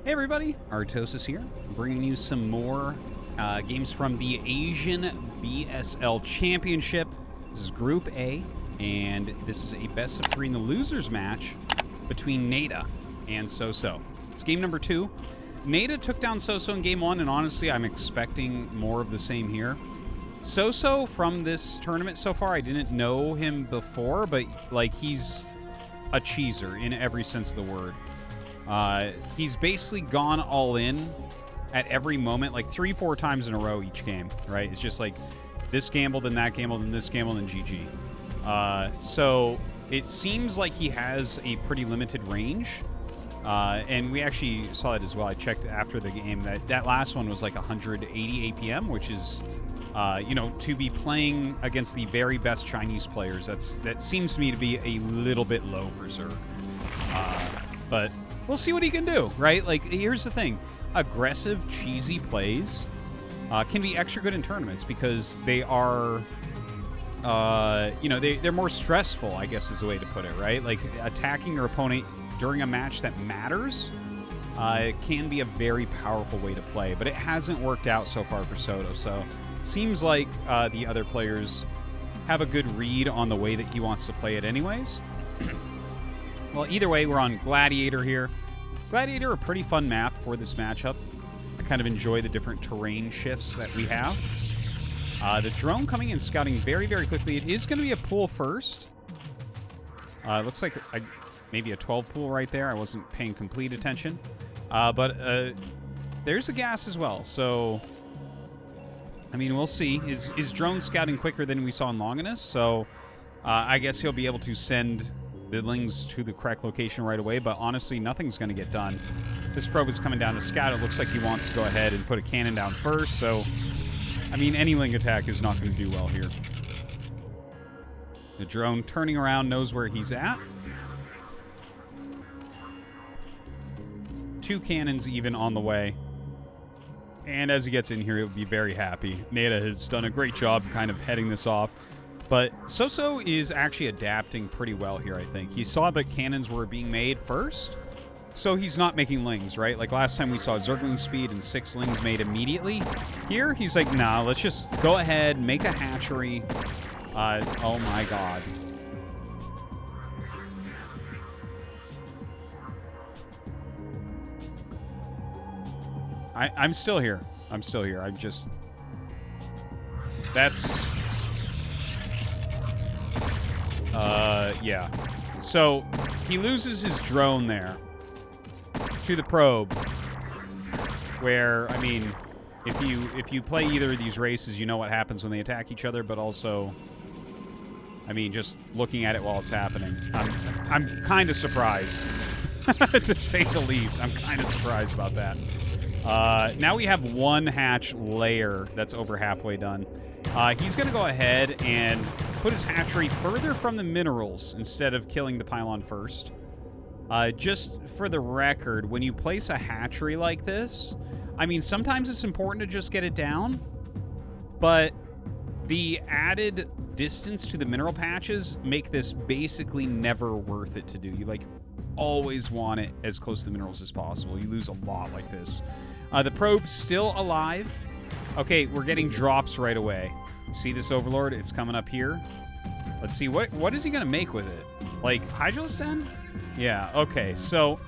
Hey everybody, Artosis here, bringing you some more games from the Asian BSL Championship. This is Group A, and this is a best of 3 in the losers match between Nada and Soso. It's game number 2. Nada took down Soso in game 1, and honestly, I'm expecting more of the same here. Soso, from this tournament so far, I didn't know him before, but like he's a cheeser in every sense of the word. He's basically gone all in at every moment, like 3-4 times in a row each game, right? It's just like this gamble, then that gamble, then this gamble, then GG. So it seems like he has a pretty limited range. And we actually saw it as well. I checked after the game that last one was like 180 APM, which is, to be playing against the very best Chinese players, that seems to me to be a little bit low for Sir. But we'll see what he can do, right? Like, here's the thing. Aggressive, cheesy plays can be extra good in tournaments because they are, they're more stressful, I guess is the way to put it, right? Like, attacking your opponent during a match that matters can be a very powerful way to play, but it hasn't worked out so far for Soto, so seems like the other players have a good read on the way that he wants to play it anyways. Well, either way, we're on Gladiator here. Gladiator, a pretty fun map for this matchup. I kind of enjoy the different terrain shifts that we have. The drone coming in, scouting very, very quickly. It is going to be a pool first. It looks like maybe a 12 pool right there. I wasn't paying complete attention. But there's a gas as well. So, I mean, we'll see. Is drone scouting quicker than we saw in Longinus? So, I guess he'll be able to send the lings to the correct location right away, but honestly, nothing's going to get done. This probe is coming down to scout. It looks like he wants to go ahead and put a cannon down first, so, I mean, any ling attack is not going to do well here. The drone turning around knows where he's at. 2 cannons even on the way. And as he gets in here, he'll be very happy. Nada has done a great job kind of heading this off. But Soso is actually adapting pretty well here, I think. He saw that cannons were being made first, so he's not making lings, right? Like last time we saw Zergling speed and 6 lings made immediately. Here, he's like, nah, let's just go ahead, make a hatchery. Oh my god. I'm still here. I'm still here. I'm just... That's... yeah. So, he loses his drone there to the probe, where, I mean, if you play either of these races, you know what happens when they attack each other, but also, I mean, just looking at it while it's happening, I'm kind of surprised, to say the least. I'm kind of surprised about that. Now we have 1 hatch layer that's over halfway done. He's going to go ahead and put his hatchery further from the minerals instead of killing the pylon first. Just for the record, when you place a hatchery like this, I mean, sometimes it's important to just get it down, but the added distance to the mineral patches make this basically never worth it to do. You, like, always want it as close to the minerals as possible. You lose a lot like this. The probe's still alive. Okay, we're getting drops right away. See this Overlord? It's coming up here. Let's see, what is he going to make with it? Like, Hydralis Den? Yeah, okay, so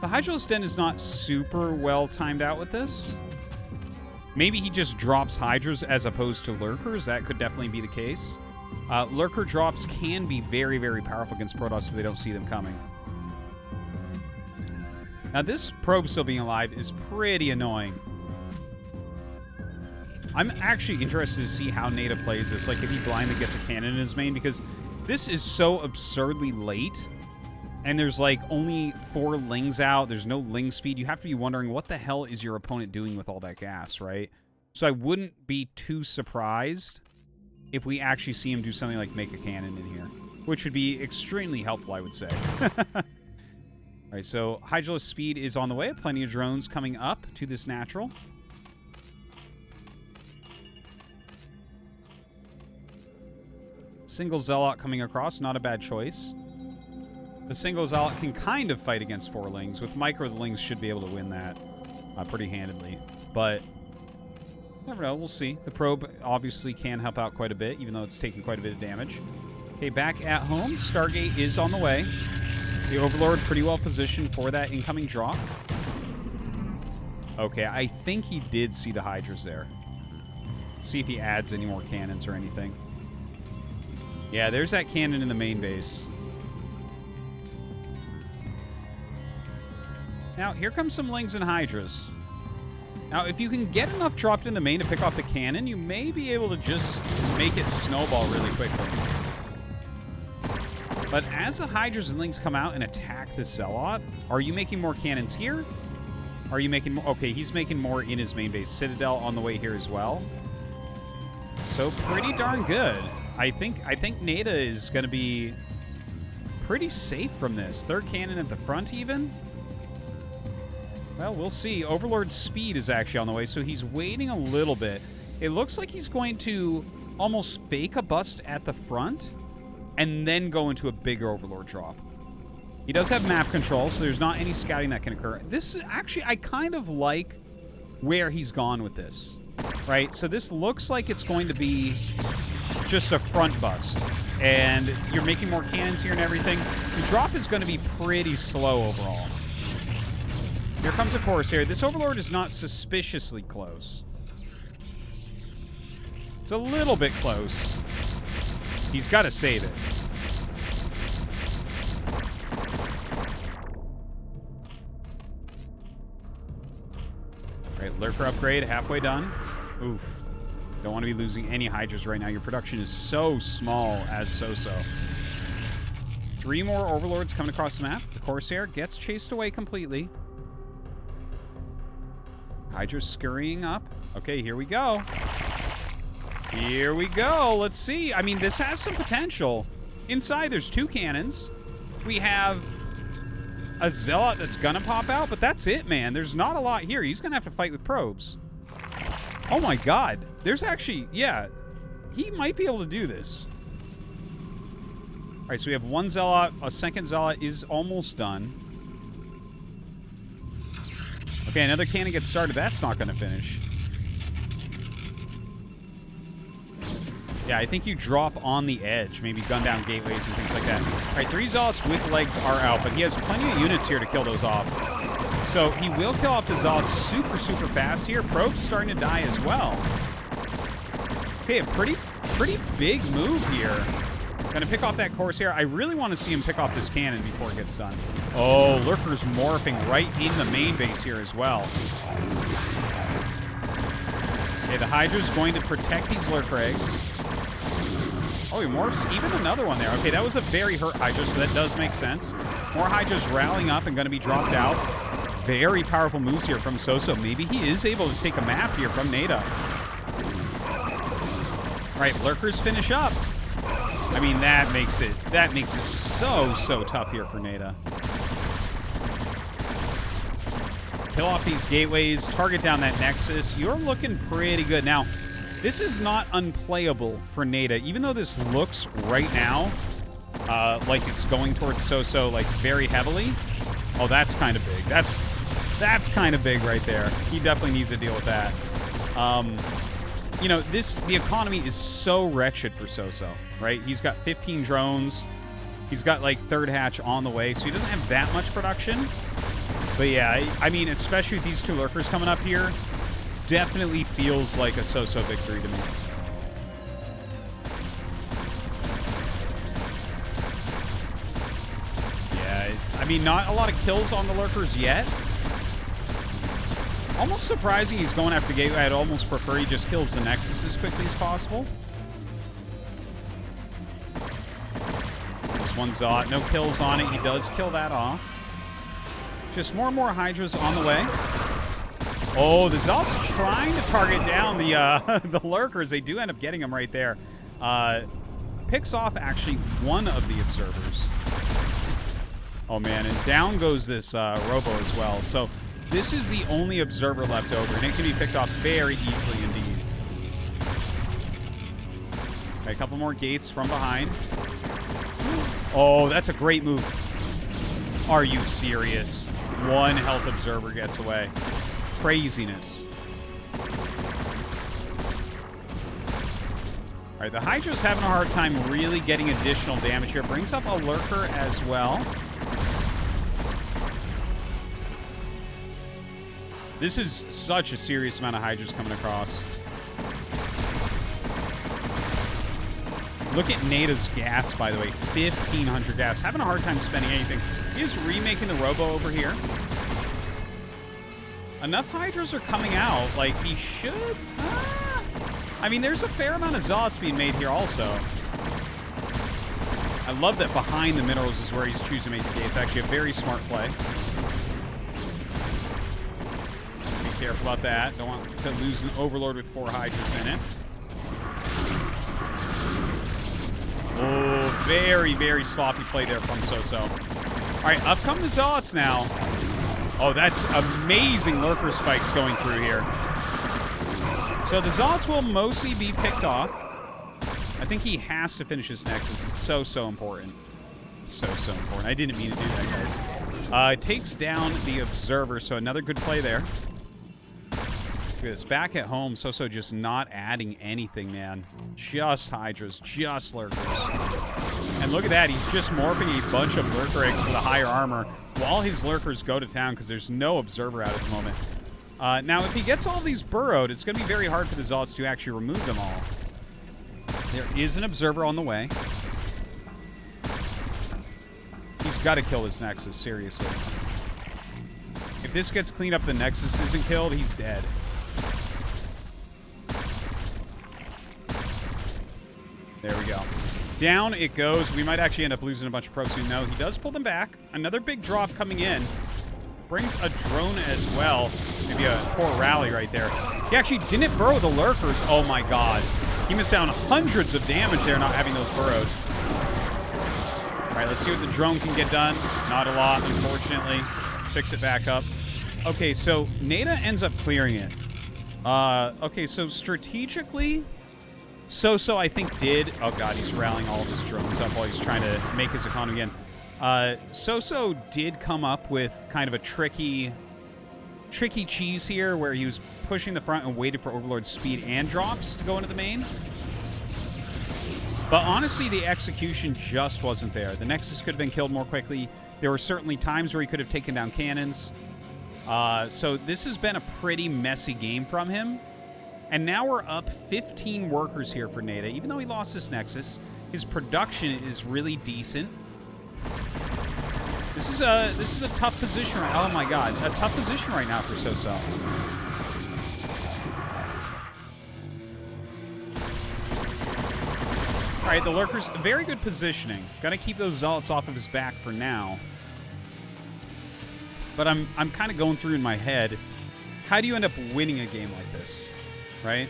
the Hydralis Den is not super well timed out with this. Maybe he just drops Hydras as opposed to Lurkers. That could definitely be the case. Lurker drops can be very, very powerful against Protoss if they don't see them coming. Now, this probe still being alive is pretty annoying. I'm actually interested to see how Nada plays this. Like, if he blindly gets a cannon in his main, because this is so absurdly late, and there's, like, only 4 lings out. There's no ling speed. You have to be wondering, what the hell is your opponent doing with all that gas, right? So I wouldn't be too surprised if we actually see him do something like make a cannon in here, which would be extremely helpful, I would say. All right, so Hydralis speed is on the way. Plenty of drones coming up to this natural. Single Zealot coming across, not a bad choice. The single Zealot can kind of fight against 4 Lings. With Micro, the Lings should be able to win that pretty handedly. But, never know. We'll see. The Probe obviously can help out quite a bit, even though it's taking quite a bit of damage. Okay, back at home. Stargate is on the way. The Overlord pretty well positioned for that incoming drop. Okay, I think he did see the Hydras there. Let's see if he adds any more cannons or anything. Yeah, there's that cannon in the main base. Now, here comes some Lings and Hydras. Now, if you can get enough dropped in the main to pick off the cannon, you may be able to just make it snowball really quickly. But as the Hydras and Lings come out and attack the Zealot, are you making more cannons here? Are you making more? Okay, he's making more in his main base. Citadel on the way here as well. So pretty darn good. I think Nada is going to be pretty safe from this. 3rd cannon at the front even. Well, we'll see. Overlord's speed is actually on the way, so he's waiting a little bit. It looks like he's going to almost fake a bust at the front and then go into a bigger Overlord drop. He does have map control, so there's not any scouting that can occur. This is actually, I kind of like where he's gone with this, right? So this looks like it's going to be just a front bust, and you're making more cannons here and everything. The drop is going to be pretty slow overall. Here comes a Corsair. This Overlord is not suspiciously close. It's a little bit close. He's got to save it. Right, Lurker upgrade, halfway done. Oof. Don't want to be losing any Hydras right now. Your production is so small as so-so. 3 more Overlords coming across the map. The Corsair gets chased away completely. Hydra scurrying up. Okay, here we go. Here we go. Let's see. I mean, this has some potential. Inside, there's 2 cannons. We have a Zealot that's gonna pop out, but that's it, man. There's not a lot here. He's gonna have to fight with probes. Oh my god. There's actually, yeah, he might be able to do this. All right, so we have 1 Zealot. A 2nd Zealot is almost done. Okay, another cannon gets started. That's not going to finish. Yeah, I think you drop on the edge. Maybe gun down gateways and things like that. All right, 3 Zealots with legs are out, but he has plenty of units here to kill those off. So he will kill off the Zealots super, super fast here. Probe's starting to die as well. Okay, a pretty big move here. Gonna pick off that Corsair. I really want to see him pick off this cannon before it gets done. Oh, Lurker's morphing right in the main base here as well. Okay, the Hydra's going to protect these Lurker eggs. Oh, he morphs even another one there. Okay, that was a very hurt Hydra, so that does make sense. More Hydras rallying up and going to be dropped out. Very powerful moves here from So-So. Maybe he is able to take a map here from Nada. All right, Lurkers finish up. I mean, that makes it so tough here for Nada. Kill off these gateways, target down that Nexus. You're looking pretty good. Now, this is not unplayable for Nada, even though this looks right now like it's going towards So-So like very heavily. Oh, that's kind of big. That's kind of big right there. He definitely needs to deal with that. You know, the economy is so wretched for So-So, right? He's got 15 drones. He's got, like, 3rd hatch on the way, so he doesn't have that much production. But, yeah, I mean, especially with these 2 Lurkers coming up here, definitely feels like a So-So victory to me. Yeah, I mean, not a lot of kills on the Lurkers yet. Almost surprising he's going after Gateway. I'd almost prefer he just kills the Nexus as quickly as possible. This one's no kills on it. He does kill that off. Just more and more Hydras on the way. Oh, the Zealot's trying to target down the the Lurkers. They do end up getting him right there. Picks off actually one of the observers. Oh man, and down goes this Robo as well. So this is the only observer left over, and it can be picked off very easily indeed. Okay, a couple more gates from behind. Oh, that's a great move. Are you serious? One health observer gets away. Craziness. All right, the Hydra's having a hard time really getting additional damage here. Brings up a Lurker as well. This is such a serious amount of Hydras coming across. Look at Nada's gas, by the way. 1,500 gas. Having a hard time spending anything. He is remaking the Robo over here. Enough Hydras are coming out. Like, he should... I mean, there's a fair amount of Zealots being made here also. I love that behind the minerals is where he's choosing to make the gate. It's actually a very smart play. Be careful about that. Don't want to lose an Overlord with 4 Hydras in it. Oh, very, very sloppy play there from So-So. All right, up come the Zealots now. Oh, that's amazing Lurker spikes going through here. So the Zealots will mostly be picked off. I think he has to finish his Nexus. It's so, so important. So, so important. I didn't mean to do that, guys. Takes down the Observer, so another good play there. Look at this. Back at home, So-So just not adding anything, man. Just Hydras, just Lurkers. And look at that. He's just morphing a bunch of Lurker eggs for the higher armor while his Lurkers go to town because there's no Observer out at the moment. Now, if he gets all these burrowed, it's going to be very hard for the Zealots to actually remove them all. There is an Observer on the way. He's got to kill this Nexus, seriously. If this gets cleaned up, the Nexus isn't killed, he's dead. There we go. Down it goes. We might actually end up losing a bunch of probes soon. No, he does pull them back. Another big drop coming in. Brings a drone as well. Maybe a poor rally right there. He actually didn't burrow the Lurkers. Oh my god. He missed out on hundreds of damage there not having those burrowed. Alright, let's see what the drone can get done. Not a lot, unfortunately. Fix it back up. Okay, so Nada ends up clearing it. Okay, so strategically, So-So I think did... Oh god, he's rallying all of his drones up while he's trying to make his economy again. So-So did come up with kind of a tricky cheese here where he was pushing the front and waited for Overlord's speed and drops to go into the main. But honestly, the execution just wasn't there. The Nexus could have been killed more quickly. There were certainly times where he could have taken down cannons. So this has been a pretty messy game from him. And now we're up 15 workers here for Nada. Even though he lost this Nexus, his production is really decent. This is a tough position right now. Oh my god, a tough position right now for So-So. All right, the Lurkers, very good positioning. Got to keep those Zealots off of his back for now. But I'm kind of going through in my head, how do you end up winning a game like this, right?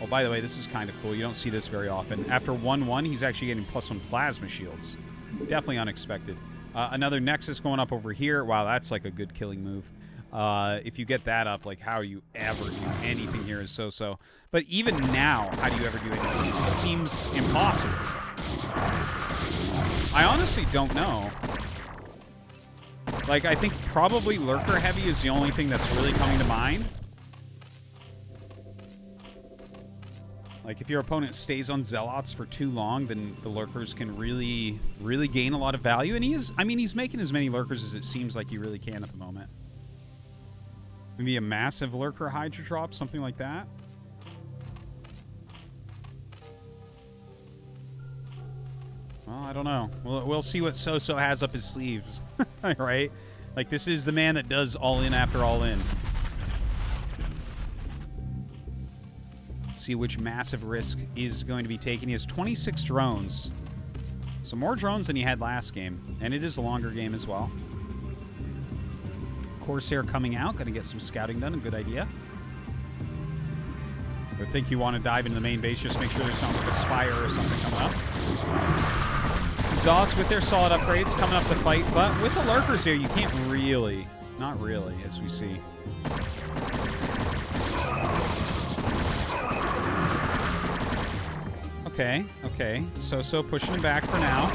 Oh, by the way, this is kind of cool. You don't see this very often. After 1-1, he's actually getting +1 plasma shields. Definitely unexpected. Another Nexus going up over here. Wow, that's like a good killing move. If you get that up, like, how do you ever do anything here as So-So? But even now, how do you ever do anything? It seems impossible. I honestly don't know. Like, I think probably Lurker Heavy is the only thing that's really coming to mind. Like, if your opponent stays on Zealots for too long, then the Lurkers can really, really gain a lot of value. And he is, I mean, he's making as many Lurkers as it seems like he really can at the moment. Maybe a massive Lurker Hydra drop, something like that. Well, I don't know. We'll see what So-So has up his sleeves, right? Like, this is the man that does all in after all in. See which massive risk is going to be taken. He has 26 drones. So more drones than he had last game. And it is a longer game as well. Corsair coming out. Got to get some scouting done. A good idea. I think you want to dive into the main base. Just make sure there's not like a Spire or something coming up. Zealots with their solid upgrades coming up to fight. But with the Lurkers here, you can't really. Not really, as we see. Okay, okay. So-So pushing him back for now.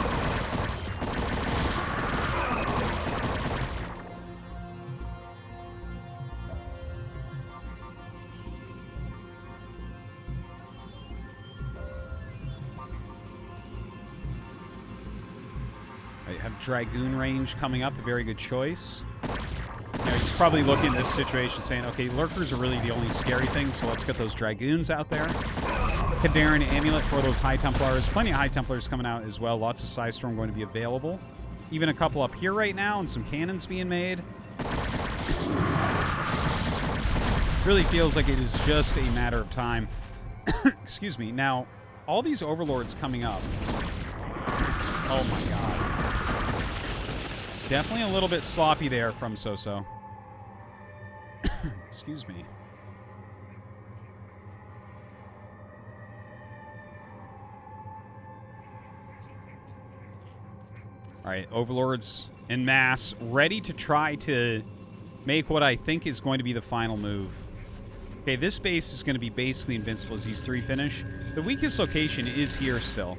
Dragoon range coming up, a very good choice. He's probably looking at this situation saying, okay, Lurkers are really the only scary thing, so let's get those Dragoons out there. Kadarin Amulet for those High Templars. Plenty of High Templars coming out as well. Lots of Psystorm going to be available. Even a couple up here right now, and some cannons being made. Really feels like it is just a matter of time. Excuse me. Now, all these Overlords coming up. Oh my god. Definitely a little bit sloppy there from Soso. Excuse me. All right, Overlords en masse, ready to try to make what I think is going to be the final move. Okay, this base is going to be basically invincible as these 3 finish. The weakest location is here still.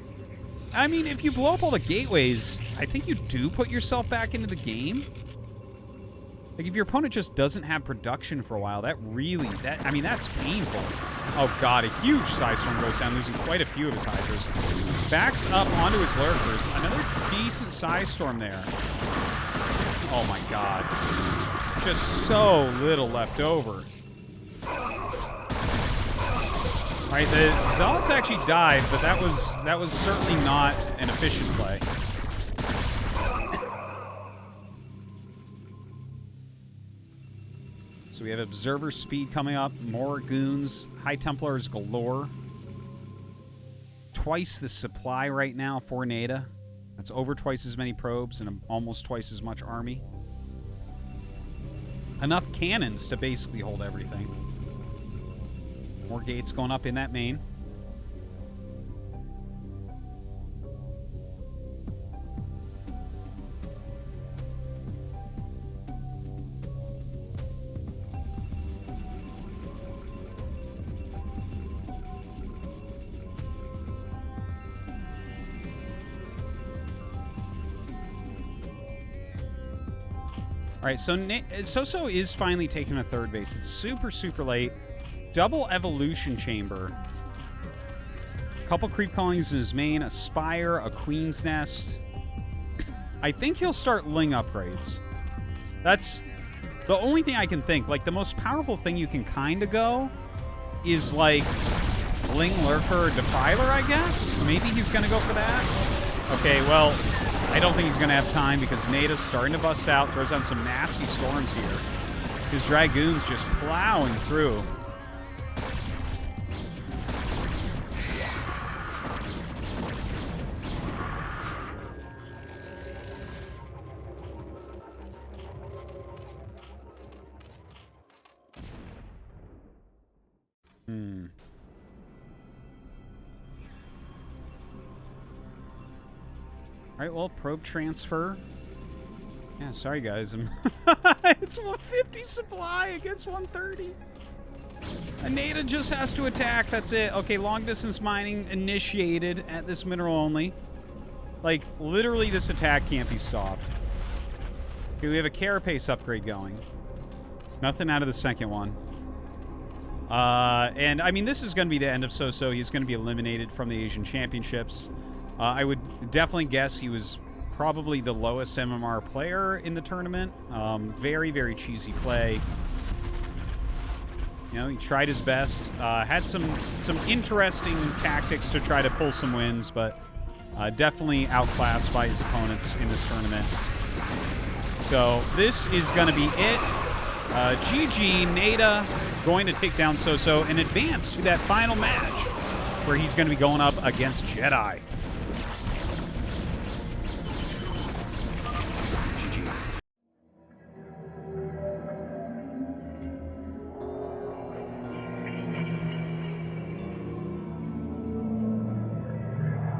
I mean, if you blow up all the gateways, I think you do put yourself back into the game. Like, if your opponent just doesn't have production for a while, that really, I mean, that's painful. Oh, God, a huge Psystorm goes down, losing quite a few of his Hydras. Backs up onto his Lurkers. Another decent Psystorm there. Oh, my God. Just so little left over. All right, the Zealots actually died, but that was certainly not an efficient play. So we have Observer Speed coming up, more Goons, High Templars galore. Twice the supply right now for Nada. That's over twice as many probes and almost twice as much army. Enough cannons to basically hold everything. More gates going up in that main. All right, so Soso is finally taking a 3rd base. It's super, super late. Double Evolution Chamber. Couple Creep Colonies in his main. A Spire, a Queen's Nest. I think he'll start Ling upgrades. That's the only thing I can think. Like, the most powerful thing you can kind of go is, like, Ling Lurker Defiler, I guess? Maybe he's going to go for that? Okay, well, I don't think he's going to have time because Nada's starting to bust out. Throws on some nasty storms here. His Dragoon's just plowing through. All right, well, probe transfer. Yeah, sorry, guys. It's a 50 supply against 130. Nada just has to attack. That's it. Okay, long-distance mining initiated at this mineral only. Like, literally, this attack can't be stopped. Okay, we have a Carapace upgrade going. Nothing out of the second one. And, I mean, this is going to be the end of Soso. He's going to be eliminated from the Asian Championships. I would definitely guess he was probably the lowest MMR player in the tournament. Very, very cheesy play. You know, he tried his best. Had some interesting tactics to try to pull some wins, but definitely outclassed by his opponents in this tournament. So this is going to be it. GG, Nada going to take down Soso and advance to that final match where he's going to be going up against Jedi.